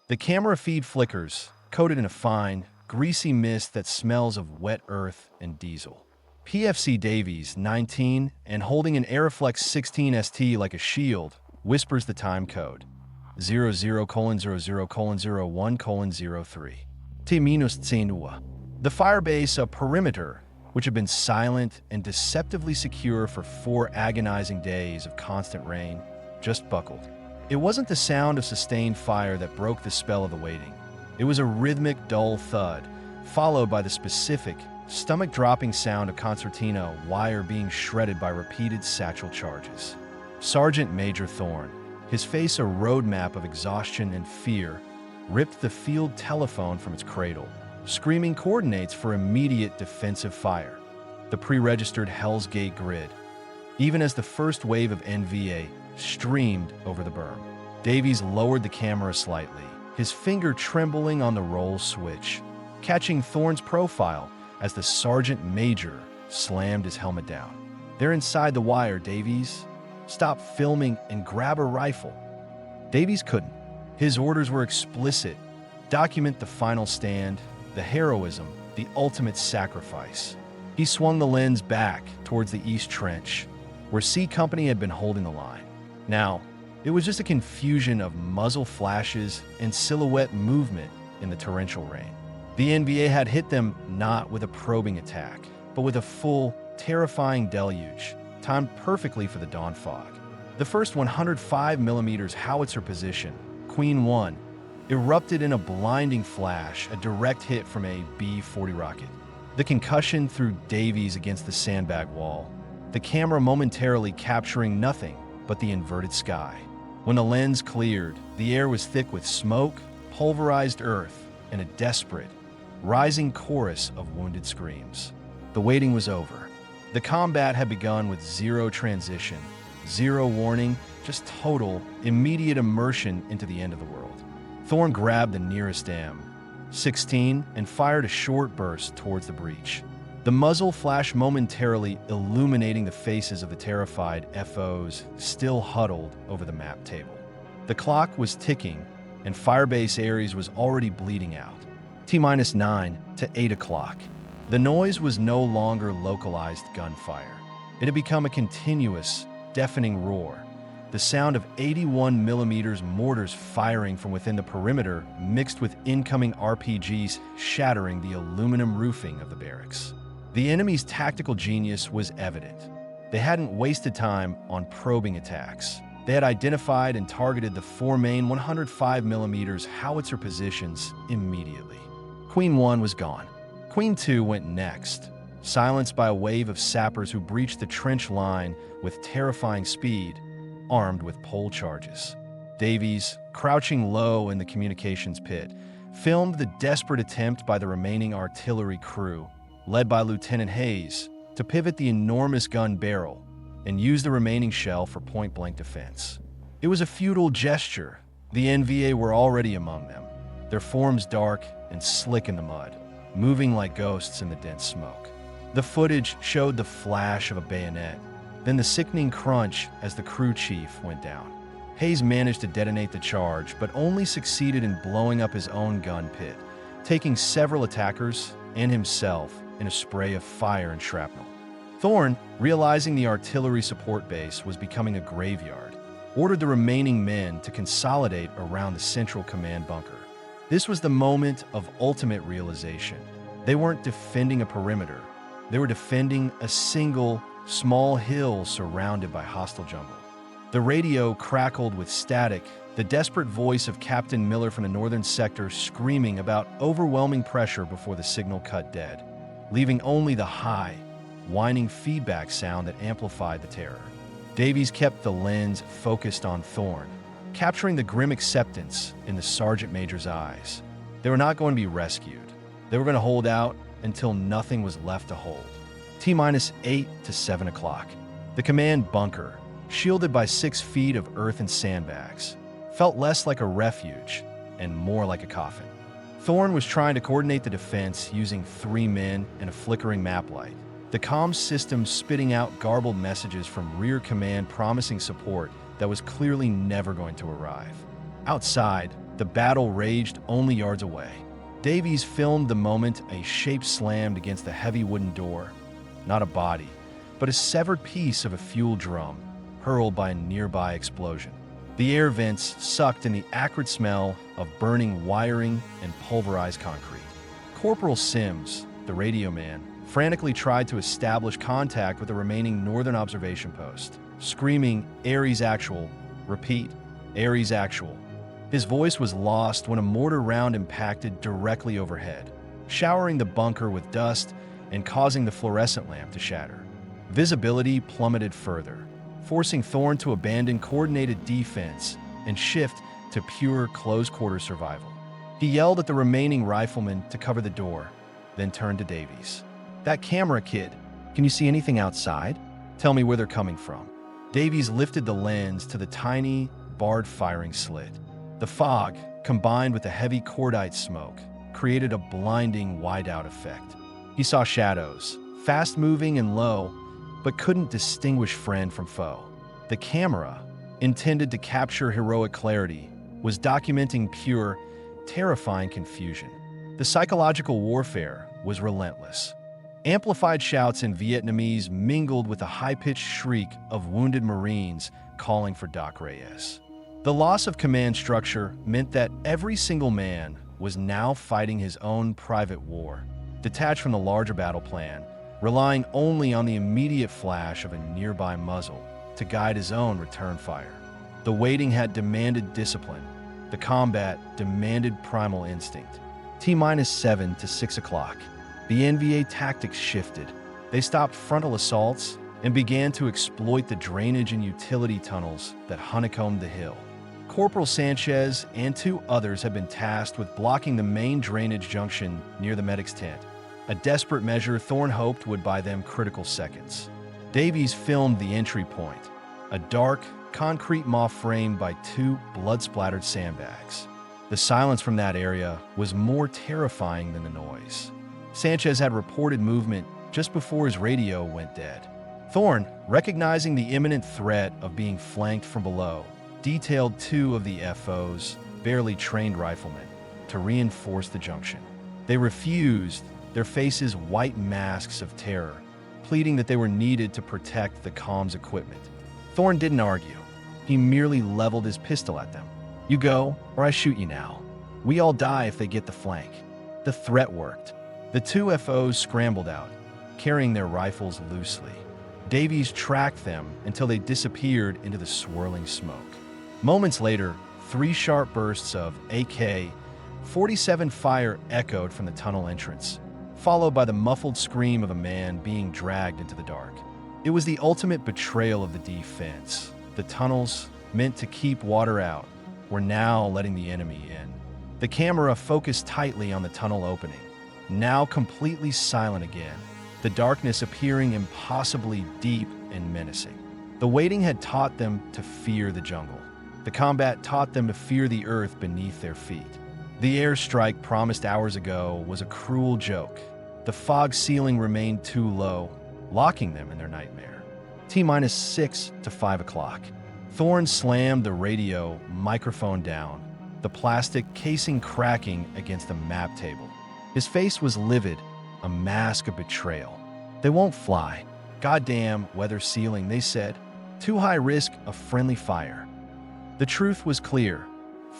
The camera feed flickers, coated in a fine, greasy mist that smells of wet earth and diesel. PFC Davies, 19, and holding an Arriflex 16ST like a shield, whispers the time code. 00:00:01:03. T-10. The Firebase perimeter, which had been silent and deceptively secure for 4 agonizing days of constant rain, just buckled. It wasn't the sound of sustained fire that broke the spell of the waiting. It was a rhythmic, dull thud, followed by the specific, stomach-dropping sound of concertina wire being shredded by repeated satchel charges. Sergeant Major Thorne, his face a roadmap of exhaustion and fear, ripped the field telephone from its cradle, screaming coordinates for immediate defensive fire. The pre-registered Hell's Gate grid. Even as the first wave of NVA streamed over the berm, Davies lowered the camera slightly, his finger trembling on the roll switch, catching Thorne's profile as the Sergeant Major slammed his helmet down. "They're inside the wire, Davies. Stop filming and grab a rifle." Davies couldn't. His orders were explicit. Document the final stand, the heroism, the ultimate sacrifice. He swung the lens back towards the East Trench, where C Company had been holding the line. Now, it was just a confusion of muzzle flashes and silhouette movement in the torrential rain. The NVA had hit them not with a probing attack, but with a full, terrifying deluge, timed perfectly for the dawn fog. The first 105mm howitzer position, Queen 1, erupted in a blinding flash, a direct hit from a B-40 rocket. The concussion threw Davies against the sandbag wall, the camera momentarily capturing nothing but the inverted sky. When the lens cleared, the air was thick with smoke, pulverized earth, and a desperate, rising chorus of wounded screams. The waiting was over. The combat had begun with zero transition, zero warning, just total, immediate immersion into the end of the world. Thorne grabbed the nearest M16 and fired a short burst towards the breach. The muzzle flashed momentarily, illuminating the faces of the terrified FOs still huddled over the map table. The clock was ticking, and Firebase Aries was already bleeding out. T-9 to 8 o'clock. The noise was no longer localized gunfire. It had become a continuous, deafening roar. The sound of 81mm mortars firing from within the perimeter mixed with incoming RPGs shattering the aluminum roofing of the barracks. The enemy's tactical genius was evident. They hadn't wasted time on probing attacks. They had identified and targeted the 4 main 105mm howitzer positions immediately. Queen 1 was gone. Queen 2 went next, silenced by a wave of sappers who breached the trench line with terrifying speed, armed with pole charges. Davies, crouching low in the communications pit, filmed the desperate attempt by the remaining artillery crew, led by Lieutenant Hayes, to pivot the enormous gun barrel and use the remaining shell for point-blank defense. It was a futile gesture. The NVA were already among them, their forms dark and slick in the mud, moving like ghosts in the dense smoke. The footage showed the flash of a bayonet, then the sickening crunch as the crew chief went down. Hayes managed to detonate the charge, but only succeeded in blowing up his own gun pit, taking several attackers and himself in a spray of fire and shrapnel. Thorne, realizing the artillery support base was becoming a graveyard, ordered the remaining men to consolidate around the central command bunker. This was the moment of ultimate realization. They weren't defending a perimeter. They were defending a single, small hill surrounded by hostile jungle. The radio crackled with static, the desperate voice of Captain Miller from the northern sector screaming about overwhelming pressure before the signal cut dead, leaving only the high, whining feedback sound that amplified the terror. Davies kept the lens focused on Thorne, capturing the grim acceptance in the Sergeant Major's eyes. They were not going to be rescued. They were going to hold out until nothing was left to hold. T-8 to 7 o'clock. The command bunker, shielded by 6 feet of earth and sandbags, felt less like a refuge and more like a coffin. Thorne was trying to coordinate the defense using 3 men and a flickering map light. The comms system spitting out garbled messages from rear command promising support that was clearly never going to arrive. Outside, The battle raged only yards away. Davies filmed the moment a shape slammed against the heavy wooden door. Not a body, but a severed piece of a fuel drum, hurled by a nearby explosion. The air vents sucked in the acrid smell of burning wiring and pulverized concrete. Corporal Sims, the radio man, frantically tried to establish contact with the remaining northern observation post, screaming, "Aries actual. Repeat, Aries actual." His voice was lost when a mortar round impacted directly overhead, showering the bunker with dust and causing the fluorescent lamp to shatter. Visibility plummeted further, forcing Thorne to abandon coordinated defense and shift to pure close-quarter survival. He yelled at the remaining riflemen to cover the door, then turned to Davies. "That camera, kid. Can you see anything outside? Tell me where they're coming from." Davies lifted the lens to the tiny, barred firing slit. The fog, combined with the heavy cordite smoke, created a blinding whiteout effect. He saw shadows, fast-moving and low, but couldn't distinguish friend from foe. The camera, intended to capture heroic clarity, was documenting pure, terrifying confusion. The psychological warfare was relentless. Amplified shouts in Vietnamese mingled with the high-pitched shriek of wounded Marines calling for Doc Reyes. The loss of command structure meant that every single man was now fighting his own private war, detached from the larger battle plan, relying only on the immediate flash of a nearby muzzle to guide his own return fire. The waiting had demanded discipline. The combat demanded primal instinct. T-7 to 6 o'clock. The NVA tactics shifted. They stopped frontal assaults and began to exploit the drainage and utility tunnels that honeycombed the hill. Corporal Sanchez and 2 others had been tasked with blocking the main drainage junction near the medic's tent, a desperate measure Thorne hoped would buy them critical seconds. Davies filmed the entry point, a dark, concrete mob framed by 2 blood-splattered sandbags. The silence from that area was more terrifying than the noise. Sanchez had reported movement just before his radio went dead. Thorne, recognizing the imminent threat of being flanked from below, detailed 2 of the FO's barely trained riflemen to reinforce the junction. They refused, their faces white masks of terror, pleading that they were needed to protect the comms equipment. Thorne didn't argue. He merely leveled his pistol at them. "You go, or I shoot you now. We all die if they get the flank." The threat worked. The 2 FOs scrambled out, carrying their rifles loosely. Davies tracked them until they disappeared into the swirling smoke. Moments later, 3 sharp bursts of AK-47 fire echoed from the tunnel entrance, followed by the muffled scream of a man being dragged into the dark. It was the ultimate betrayal of the defense. The tunnels, meant to keep water out, were now letting the enemy in. The camera focused tightly on the tunnel opening, now completely silent again, the darkness appearing impossibly deep and menacing. The waiting had taught them to fear the jungle. The combat taught them to fear the earth beneath their feet. The airstrike promised hours ago was a cruel joke. The fog ceiling remained too low, locking them in their nightmare. T-6 to 5 o'clock. Thorne slammed the radio microphone down, the plastic casing cracking against the map table. His face was livid, a mask of betrayal. "They won't fly. Goddamn weather sealing," they said. "Too high risk of friendly fire." The truth was clear.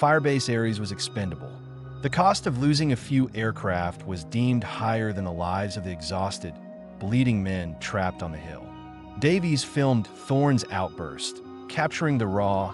Firebase Aries was expendable. The cost of losing a few aircraft was deemed higher than the lives of the exhausted, bleeding men trapped on the hill. Davies filmed Thorne's outburst, capturing the raw,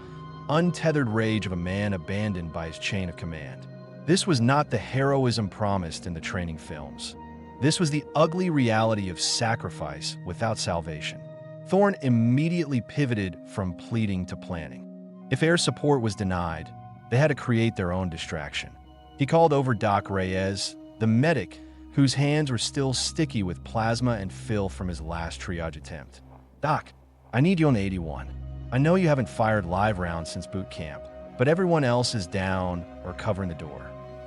untethered rage of a man abandoned by his chain of command. This was not the heroism promised in the training films. This was the ugly reality of sacrifice without salvation. Thorne immediately pivoted from pleading to planning. If air support was denied, they had to create their own distraction. He called over Doc Reyes, the medic, whose hands were still sticky with plasma and fill from his last triage attempt. "Doc, I need you on the 81. I know you haven't fired live rounds since boot camp, but everyone else is down or covering the door.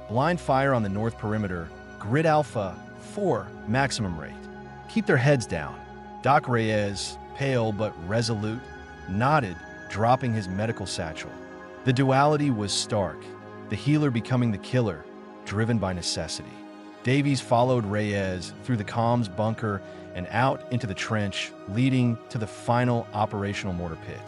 Blind fire on the north perimeter, grid alpha 4 maximum rate. Keep their heads down." Doc Reyes, pale but resolute, nodded, dropping his medical satchel. The duality was stark. the healer becoming the killer, driven by necessity. Davies followed Reyes through the comms bunker and out into the trench, leading to the final operational mortar pit.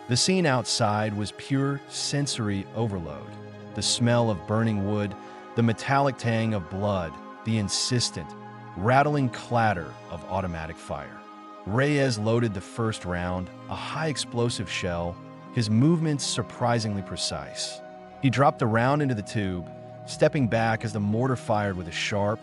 The scene outside was pure sensory overload. The smell of burning wood, the metallic tang of blood, the insistent, rattling clatter of automatic fire. Reyes loaded the first round, a high-explosive shell, his movements surprisingly precise. He dropped the round into the tube, stepping back as the mortar fired with a sharp,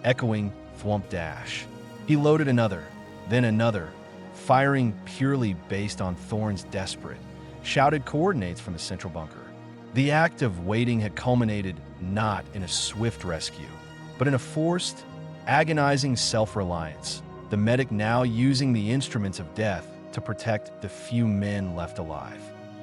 echoing thwomp dash. He loaded another, then another, firing purely based on Thorne's desperate, shouted coordinates from the central bunker. The act of waiting had culminated not in a swift rescue, but in a forced, agonizing self-reliance, the medic now using the instruments of death to protect the few men left alive.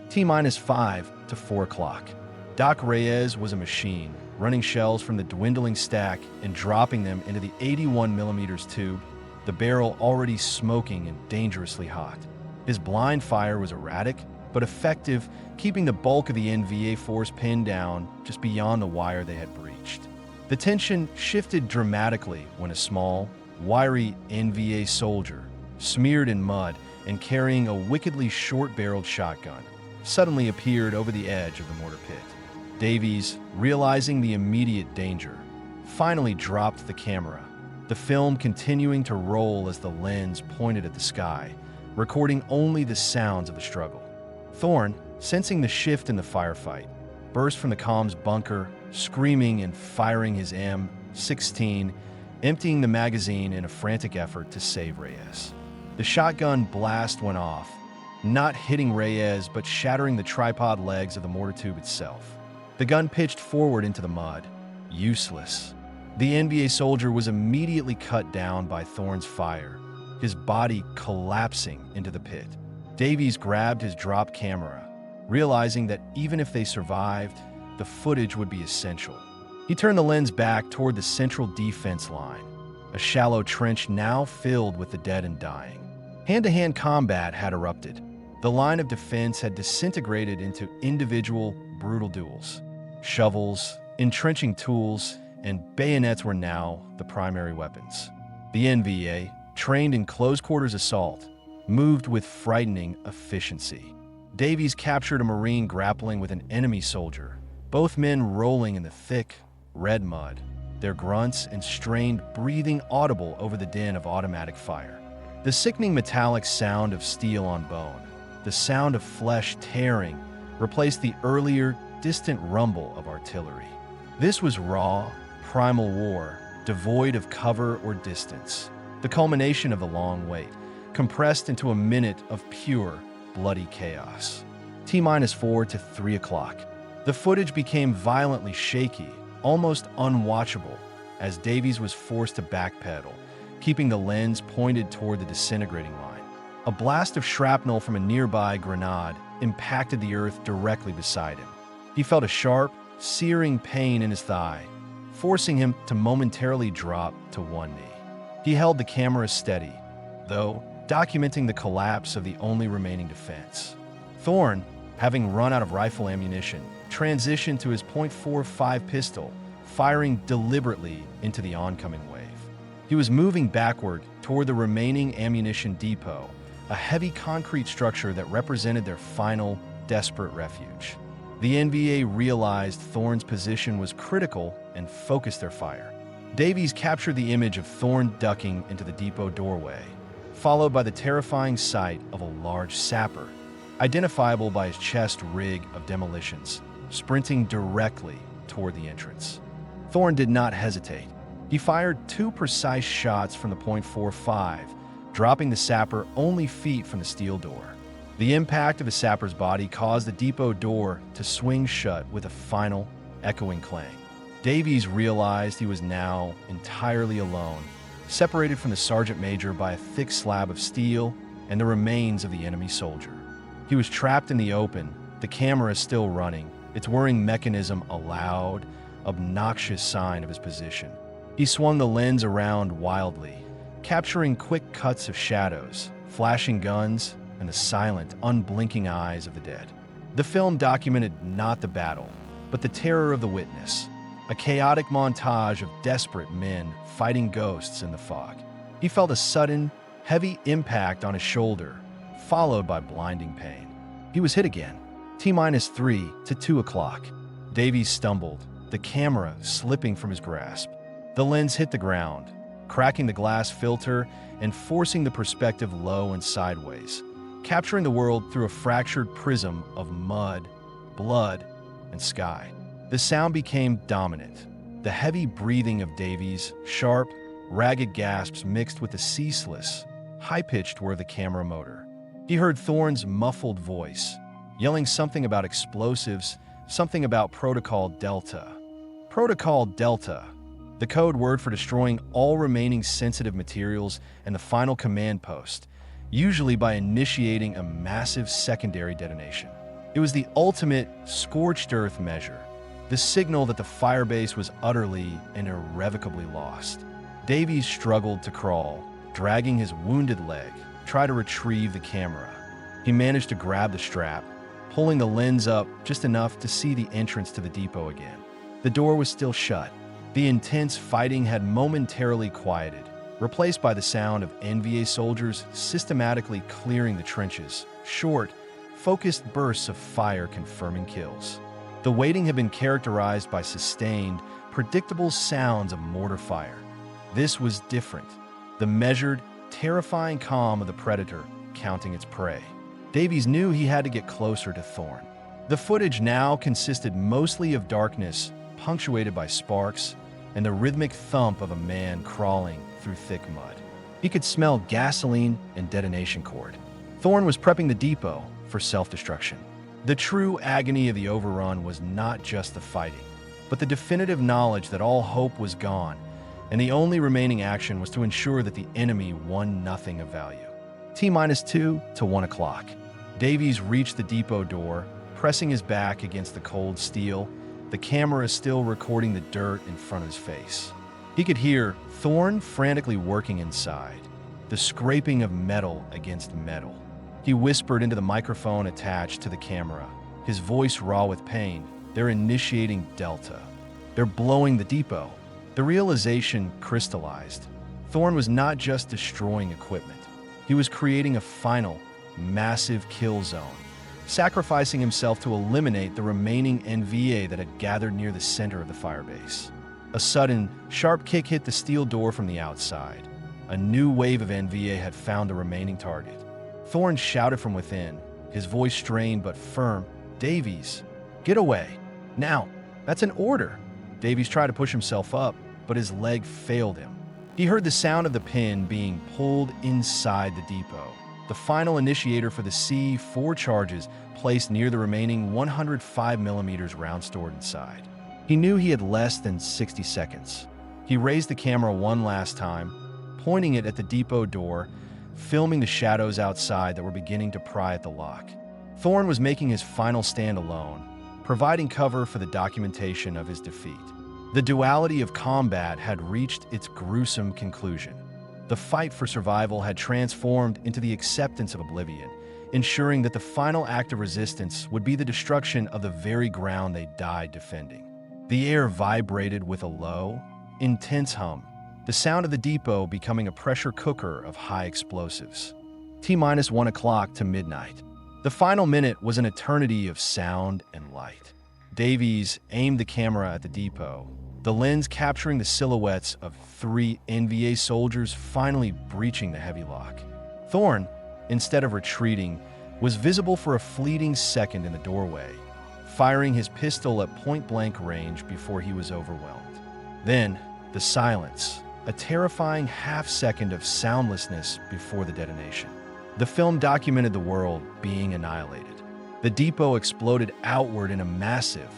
T-5 to 4 o'clock. Doc Reyes was a machine, running shells from the dwindling stack and dropping them into the 81mm tube, the barrel already smoking and dangerously hot. His blind fire was erratic, but effective, keeping the bulk of the NVA force pinned down just beyond the wire they had breached. The tension shifted dramatically when a small, wiry NVA soldier, smeared in mud and carrying a wickedly short-barreled shotgun, suddenly appeared over the edge of the mortar pit. Davies, realizing the immediate danger, finally dropped the camera, the film continuing to roll as the lens pointed at the sky, recording only the sounds of the struggle. Thorne, sensing the shift in the firefight, burst from the comms bunker, screaming and firing his M16, emptying the magazine in a frantic effort to save Reyes. The shotgun blast went off, not hitting Reyes but shattering the tripod legs of the mortar tube itself. The gun pitched forward into the mud, useless. The NBA soldier was immediately cut down by Thorne's fire, his body collapsing into the pit. Davies grabbed his drop camera, realizing that even if they survived, the footage would be essential. He turned the lens back toward the central defense line, a shallow trench now filled with the dead and dying. Hand-to-hand combat had erupted. The line of defense had disintegrated into individual, brutal duels. Shovels, entrenching tools, and bayonets were now the primary weapons. The NVA, trained in close-quarters assault, moved with frightening efficiency. Davies captured a Marine grappling with an enemy soldier, both men rolling in the thick, red mud, their grunts and strained breathing audible over the din of automatic fire. The sickening metallic sound of steel on bone, the sound of flesh tearing, replaced the earlier, distant rumble of artillery. This was raw, primal war, devoid of cover or distance, the culmination of the long wait, compressed into a minute of pure, bloody chaos. T-4 to 3 o'clock. The footage became violently shaky, almost unwatchable, as Davies was forced to backpedal, keeping the lens pointed toward the disintegrating line. A blast of shrapnel from a nearby grenade impacted the earth directly beside him. He felt a sharp, searing pain in his thigh, forcing him to momentarily drop to one knee. He held the camera steady, though, documenting the collapse of the only remaining defense. Thorne, having run out of rifle ammunition, transitioned to his .45 pistol, firing deliberately into the oncoming wave. He was moving backward toward the remaining ammunition depot, a heavy concrete structure that represented their final, desperate refuge. The NVA realized Thorne's position was critical and focused their fire. Davies captured the image of Thorne ducking into the depot doorway, followed by the terrifying sight of a large sapper, identifiable by his chest rig of demolitions, sprinting directly toward the entrance. Thorne did not hesitate. He fired 2 precise shots from the .45, dropping the sapper only feet from the steel door. The impact of the sapper's body caused the depot door to swing shut with a final, echoing clang. Davies realized he was now entirely alone, separated from the sergeant major by a thick slab of steel and the remains of the enemy soldier. He was trapped in the open, the camera still running, its whirring mechanism a loud, obnoxious sign of his position. He swung the lens around wildly, capturing quick cuts of shadows, flashing guns, and the silent, unblinking eyes of the dead. The film documented not the battle, but the terror of the witness, a chaotic montage of desperate men fighting ghosts in the fog. He felt a sudden, heavy impact on his shoulder, followed by blinding pain. He was hit again. T-3 to 2 o'clock. Davies stumbled, the camera slipping from his grasp. The lens hit the ground, cracking the glass filter and forcing the perspective low and sideways, capturing the world through a fractured prism of mud, blood, and sky. The sound became dominant, the heavy breathing of Davies, sharp, ragged gasps mixed with the ceaseless, high-pitched whir of the camera motor. He heard Thorne's muffled voice, yelling something about explosives, something about Protocol Delta. Protocol Delta, the code word for destroying all remaining sensitive materials and the final command post, usually by initiating a massive secondary detonation. It was the ultimate scorched earth measure, the signal that the firebase was utterly and irrevocably lost. Davies struggled to crawl, dragging his wounded leg, try to retrieve the camera. He managed to grab the strap, pulling the lens up just enough to see the entrance to the depot again. The door was still shut. The intense fighting had momentarily quieted, replaced by the sound of NVA soldiers systematically clearing the trenches, short, focused bursts of fire confirming kills. The waiting had been characterized by sustained, predictable sounds of mortar fire. This was different. The measured, terrifying calm of the predator counting its prey. Davies knew he had to get closer to Thorne. The footage now consisted mostly of darkness, punctuated by sparks, and the rhythmic thump of a man crawling through thick mud. He could smell gasoline and detonation cord. Thorne was prepping the depot for self-destruction. The true agony of the overrun was not just the fighting, but the definitive knowledge that all hope was gone, and the only remaining action was to ensure that the enemy won nothing of value. T-2 to 1 o'clock. Davies reached the depot door, pressing his back against the cold steel, the camera still recording the dirt in front of his face. He could hear Thorne frantically working inside, the scraping of metal against metal. He whispered into the microphone attached to the camera, his voice raw with pain. They're initiating Delta. They're blowing the depot. The realization crystallized. Thorne was not just destroying equipment. He was creating a final, massive kill zone, sacrificing himself to eliminate the remaining NVA that had gathered near the center of the firebase. A sudden, sharp kick hit the steel door from the outside. A new wave of NVA had found the remaining target. Thorne shouted from within, his voice strained but firm, "Davies, get away. Now, that's an order." Davies tried to push himself up, but his leg failed him. He heard the sound of the pin being pulled inside the depot, the final initiator for the C4 charges placed near the remaining 105mm round stored inside. He knew he had less than 60 seconds. He raised the camera one last time, pointing it at the depot door, filming the shadows outside that were beginning to pry at the lock. Thorne was making his final stand alone, providing cover for the documentation of his defeat. The duality of combat had reached its gruesome conclusion. The fight for survival had transformed into the acceptance of oblivion, ensuring that the final act of resistance would be the destruction of the very ground they died defending. The air vibrated with a low, intense hum, the sound of the depot becoming a pressure cooker of high explosives. T-1 o'clock to midnight. The final minute was an eternity of sound and light. Davies aimed the camera at the depot, the lens capturing the silhouettes of 3 NVA soldiers finally breaching the heavy lock. Thorne, instead of retreating, was visible for a fleeting second in the doorway, firing his pistol at point-blank range before he was overwhelmed. Then, the silence, a terrifying half-second of soundlessness before the detonation. The film documented the world being annihilated. The depot exploded outward in a massive,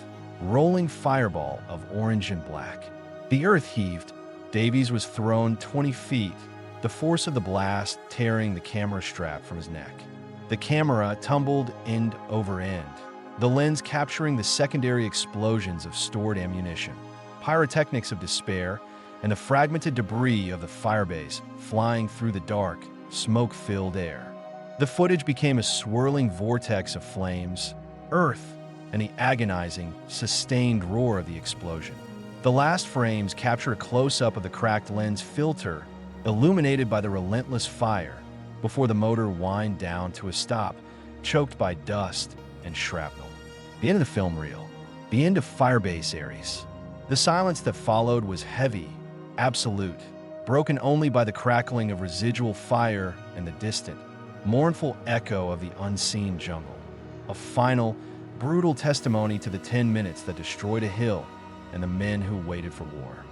rolling fireball of orange and black. The earth heaved. Davies was thrown 20 feet, the force of the blast tearing the camera strap from his neck. The camera tumbled end over end, the lens capturing the secondary explosions of stored ammunition, pyrotechnics of despair, and the fragmented debris of the firebase flying through the dark, smoke-filled air. The footage became a swirling vortex of flames, earth, and the agonizing, sustained roar of the explosion. The last frames capture a close-up of the cracked lens filter, illuminated by the relentless fire, before the motor whined down to a stop, choked by dust and shrapnel. The end of the film reel. The end of Firebase Aries. The silence that followed was heavy, absolute, broken only by the crackling of residual fire and the distant, mournful echo of the unseen jungle. A final, brutal testimony to the 10 minutes that destroyed a hill and the men who waited for war.